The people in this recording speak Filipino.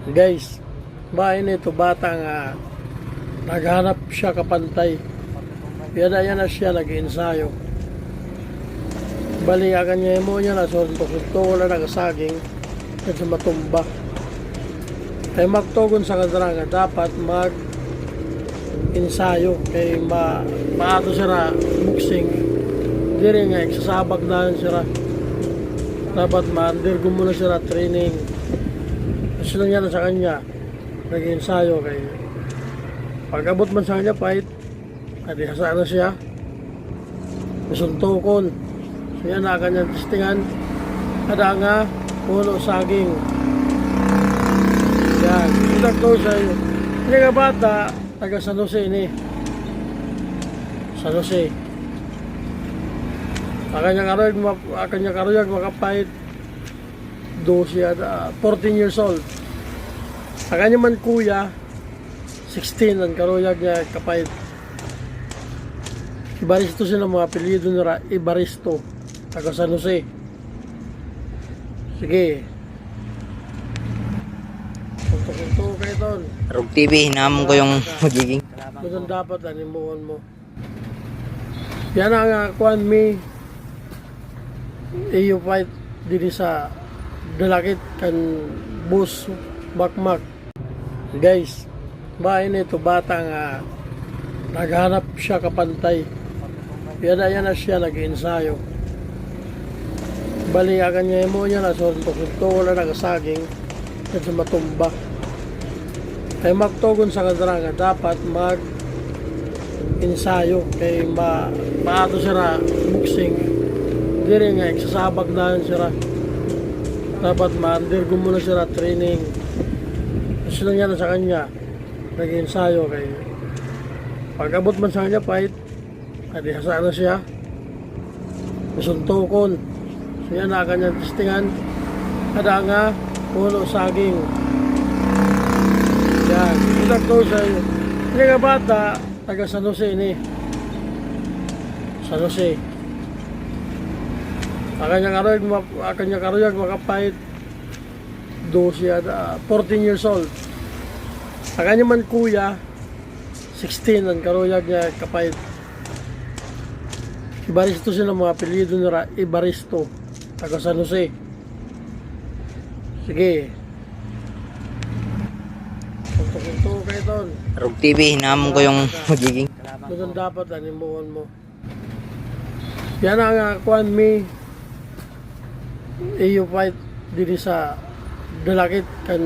Guys, bahay nito bata nga naghanap siya kapantay. Yan na siya nag-ensayo. Bali akan niya mo niya na suntok-suntok wala nagasaging at sa matumba. Kaya magtugon sa kadra nga dapat mag-ensayo kay maato siya buksing. Diri nga eksasabag na siya. Dapat ma-undergo muna siya training. Kasi lang yan sa kanya nag-ensayo kay pag-abot man sa kanya fight adi hasa na siya masuntukon siya na kanyang testingan ada nga puno saging yan ito to sa iyo hindi nga bata taga San Jose ini San Jose akanya karuyag makapait 12 at 14 years old. Akanya man kuya 16 ang karuyag niya kapait. Ibaristo sila mga apelyido nila Ibaristo taga San Jose. Sige. Punto kayo ton. Rog TV, hinamon ko yung magiging. Doon dapat animuhan mo. Yan ang kuan mi iyo fight diri sa dalakit kan bus bakmak. Guys, bahay nito bata nga naghanap siya kapantay. Yan na siya nag-ensayo. Bali akan niya mo niya na suntok-suntok wala nagasaging at sa matumba. Kaya magtugon sa kadra nga dapat mag-ensayo kay maato siya na buksing. Diri nga eksasabag na siya. Dapat ma-undergo muna siya training. Kasi lang yan sa kanya nag-ensayo kay pag-abot man sa kanya fight adi hasa na siya masuntukon siya na kanyang testingan ada nga puno saging yan ito to sa iyo hindi nga bata taga San Jose ini San Jose akanya karuyag makapait 12 at 14 years old. Akanya man kuya 16 ang karuyag niya kapait. Ibaristo sila mga apelyido nila Ibaristo taga San Jose. Sige. Punto kayo ton. Rog TV, hinamon ko yung magiging. Doon dapat animuhan mo. Yan ang kuan mi iyo fight diri sa dalakit kan